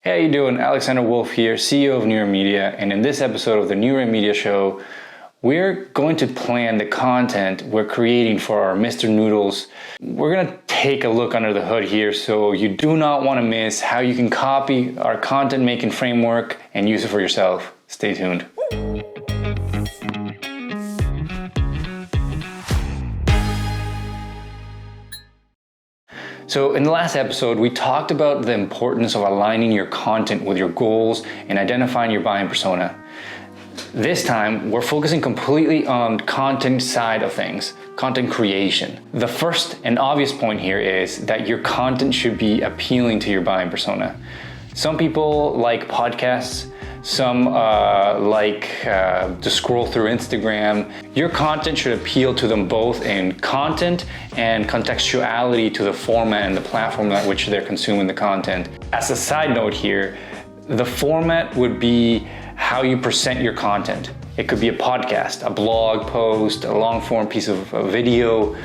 Hey, how you doing? Alexander Wolf here, CEO of New Media, and in this episode of the New Media Show, we're going to plan the content we're creating for our Mr.Noodles. We're going to take a look under the hood here, so you do not want to miss how you can copy our content making framework and use it for yourself. Stay tuned. So in the last episode, we talked about the importance of aligning your content with your goals and identifying your buying persona. This time, we're focusing completely on content side of things, content creation. The first and obvious point here is that your content should be appealing to your buying persona. Some people like podcasts, some like to scroll through Instagram. Your content should appeal to them both in content and contextuality to the format and the platform at which they're consuming the content. As a side note here, the format would be how you present your content. It could be a podcast, a blog post, a long form piece of video,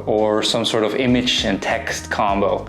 or some sort of image and text combo.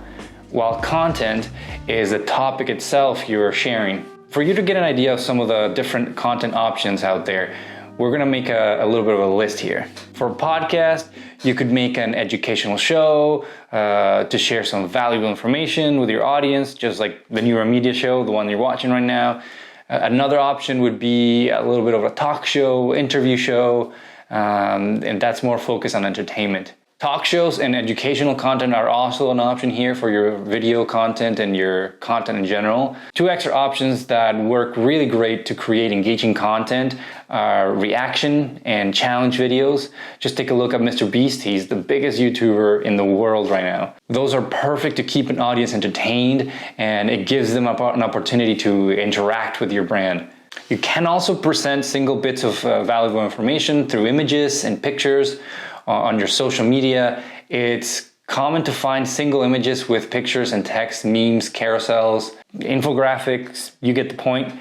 While content is the topic itself you're sharing. For you to get an idea of some of the different content options out there, we're gonna make a little bit of a list here. For a podcast, you could make an educational show to share some valuable information with your audience, just like the New Media Show, the one you're watching right now. Another option would be a little bit of a talk show, interview show, and that's more focused on entertainment. Talk shows and educational content are also an option here for your video content and your content in general. Two extra options that work really great to create engaging content are reaction and challenge videos. Just take a look at Mr. Beast. He's the biggest YouTuber in the world right now. Those are perfect to keep an audience entertained, and it gives them an opportunity to interact with your brand. You can also present single bits of valuable information through images and pictures on your social media. It's common to find single images with pictures and text, memes, carousels, infographics, you get the point.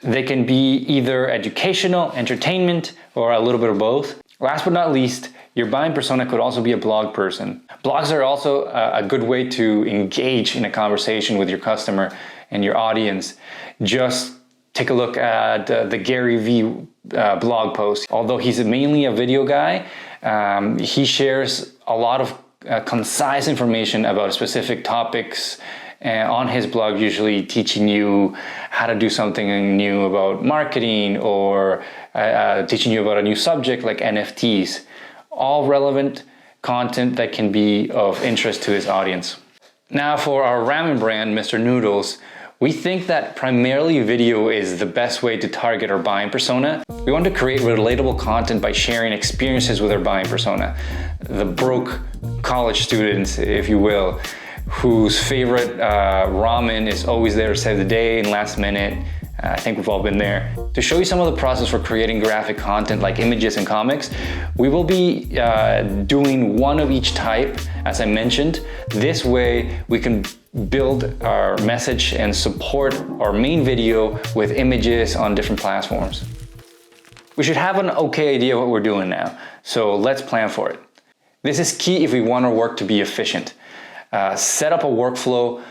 They can be either educational, entertainment, or a little bit of both. Last but not least, your buying persona could also be a blog person. Blogs are also a good way to engage in a conversation with your customer and your audience. Just take a look at the Gary Vee blog post. Although he's mainly a video guy, he shares a lot of concise information about specific topics on his blog, usually teaching you how to do something new about marketing or teaching you about a new subject like NFTs. All relevant content that can be of interest to his audience. Now for our ramen brand, Mr.Noodles, we think that primarily video is the best way to target our buying persona. We want to create relatable content by sharing experiences with our buying persona. The broke college students, if you will, whose favorite ramen is always there to save the day and last minute. I think we've all been there. To show you some of the process for creating graphic content like images and comics, we will be doing one of each type, as I mentioned. This way we can build our message and support our main video with images on different platforms. We should have an okay idea what we're doing now, so let's plan for it. This is key if we want our work to be efficient. Set up a workflow,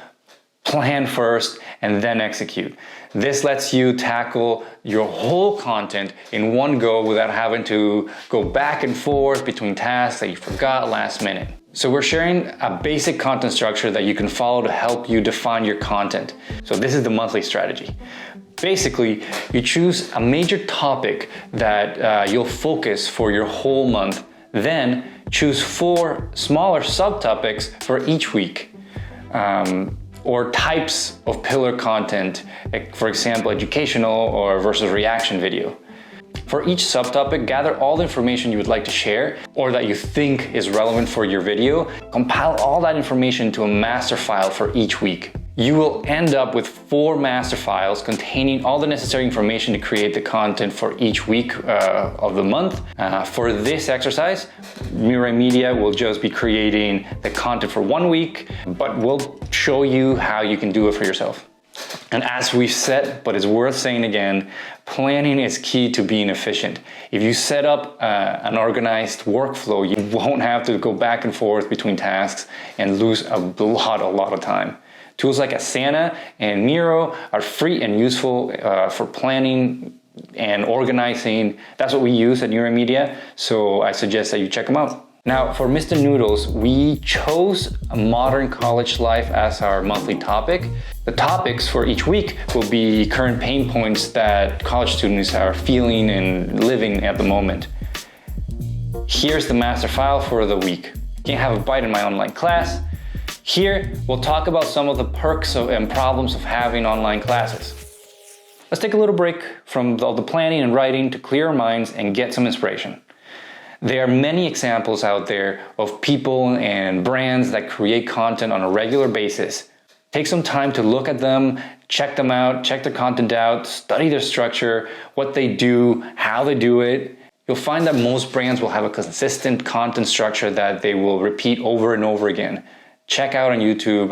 plan first, and then execute. This lets you tackle your whole content in one go without having to go back and forth between tasks that you forgot last minute. So we're sharing a basic content structure that you can follow to help you define your content. So this is the monthly strategy. Basically, you choose a major topic that you'll focus for your whole month. Then choose 4 smaller subtopics for each week. Or types of pillar content, for example, educational or versus reaction video. For each subtopic, gather all the information you would like to share or that you think is relevant for your video. Compile all that information into a master file for each week. You will end up with 4 master files containing all the necessary information to create the content for each week of the month. For this exercise, Mirai Media will just be creating the content for 1 week, but we'll show you how you can do it for yourself. And as we've said, but it's worth saying again, planning is key to being efficient. If you set up an organized workflow, you won't have to go back and forth between tasks and lose a lot of time. Tools like Asana and Miro are free and useful for planning and organizing. That's what we use at Neuromedia, so I suggest that you check them out. Now, for Mr. Noodles, we chose modern college life as our monthly topic. The topics for each week will be current pain points that college students are feeling and living at the moment. Here's the master file for the week. Can't have a bite in my online class. Here, we'll talk about some of the perks and problems of having online classes. Let's take a little break from all the planning and writing to clear our minds and get some inspiration. There are many examples out there of people and brands that create content on a regular basis. Take some time to look at them, check them out, check their content out, study their structure, what they do, how they do it. You'll find that most brands will have a consistent content structure that they will repeat over and over again. Check out on YouTube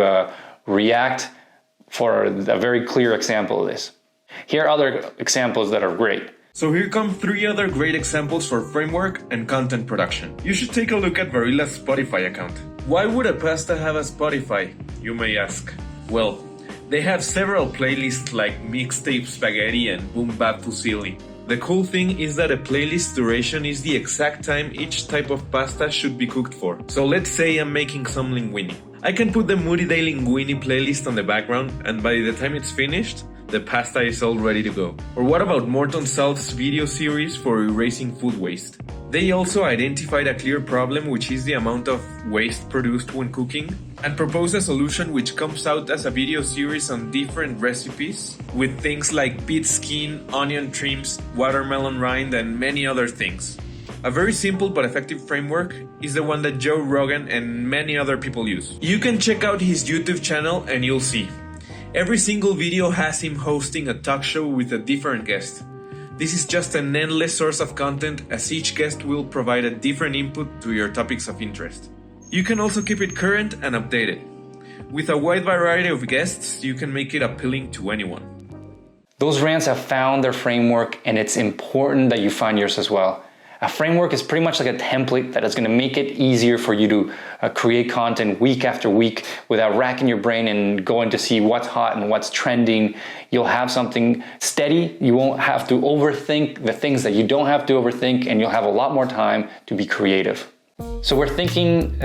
React for a very clear example of this. Here are other examples that are great. So here come 3 other great examples for framework and content production. You should take a look at Varilla's Spotify account. Why would a pasta have a Spotify, you may ask? Well, they have several playlists like Mixtape Spaghetti and Boom Bap Fusilli. The cool thing is that a playlist duration is the exact time each type of pasta should be cooked for. So let's say I'm making some linguine. I can put the Moody Day Linguine playlist on the background, and by the time it's finished, the pasta is all ready to go. Or what about Morton Salt's video series for erasing food waste? They also identified a clear problem, which is the amount of waste produced when cooking, and propose a solution which comes out as a video series on different recipes with things like beet skin, onion trims, watermelon rind, and many other things. A very simple but effective framework is the one that Joe Rogan and many other people use. You can check out his YouTube channel and you'll see. Every single video has him hosting a talk show with a different guest. This is just an endless source of content, as each guest will provide a different input to your topics of interest. You can also keep it current and updated. With a wide variety of guests, you can make it appealing to anyone. Those brands have found their framework, and it's important that you find yours as well. A framework is pretty much like a template that is going to make it easier for you to create content week after week without racking your brain and going to see what's hot and what's trending. You'll have something steady. You won't have to overthink the things that you don't have to overthink, and you'll have a lot more time to be creative. So we're thinking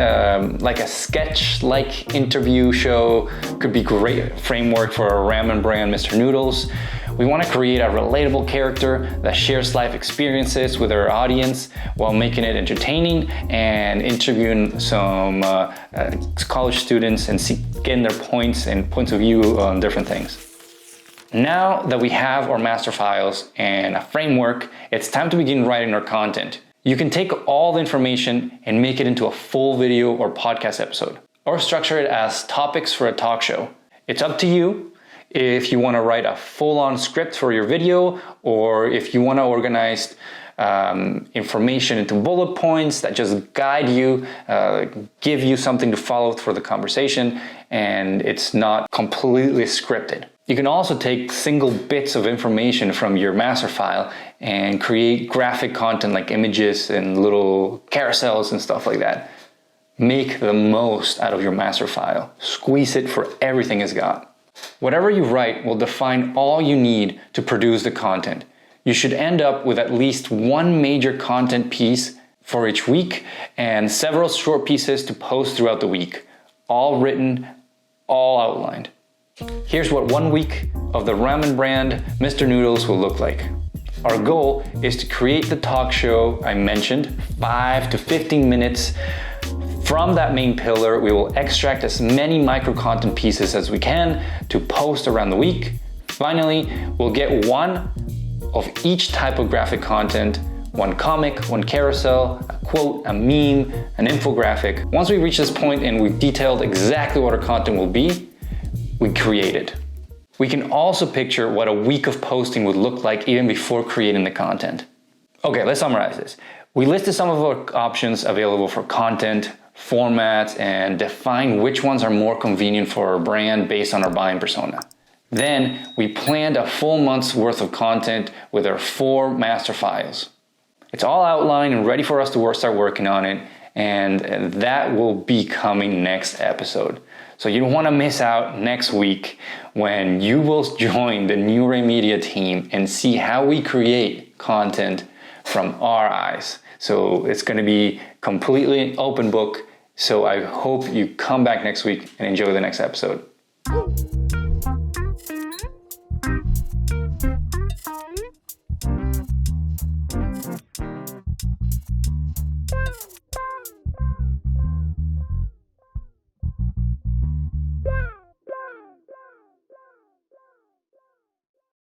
like a sketch-like interview show could be great framework for a ramen brand, Mr.Noodles. We want to create a relatable character that shares life experiences with our audience while making it entertaining and interviewing some college students and getting their points of view on different things. Now that we have our master files and a framework, it's time to begin writing our content. You can take all the information and make it into a full video or podcast episode, or structure it as topics for a talk show. It's up to you if you want to write a full-on script for your video, or if you want to organize information into bullet points that just guide you, give you something to follow for the conversation, and it's not completely scripted. You can also take single bits of information from your master file and create graphic content like images and little carousels and stuff like that. Make the most out of your master file. Squeeze it for everything it's got. Whatever you write will define all you need to produce the content. You should end up with at least one major content piece for each week and several short pieces to post throughout the week. All written, all outlined. Here's what 1 week of the ramen brand Mr.Noodles will look like. Our goal is to create the talk show I mentioned, 5 to 15 minutes. From that main pillar, we will extract as many micro content pieces as we can to post around the week. Finally, we'll get one of each type of graphic content, one comic, one carousel, a quote, a meme, an infographic. Once we reach this point and we've detailed exactly what our content will be, we create it. We can also picture what a week of posting would look like even before creating the content. Okay, let's summarize this. We listed some of our options available for content, formats, and define which ones are more convenient for our brand based on our buying persona. Then we planned a full month's worth of content with our 4 master files. It's all outlined and ready for us to start working on it, and that will be coming next episode. So you don't want to miss out next week when you will join the New Ray Media team and see how we create content from our eyes. So it's going to be completely open book. So I hope you come back next week and enjoy the next episode.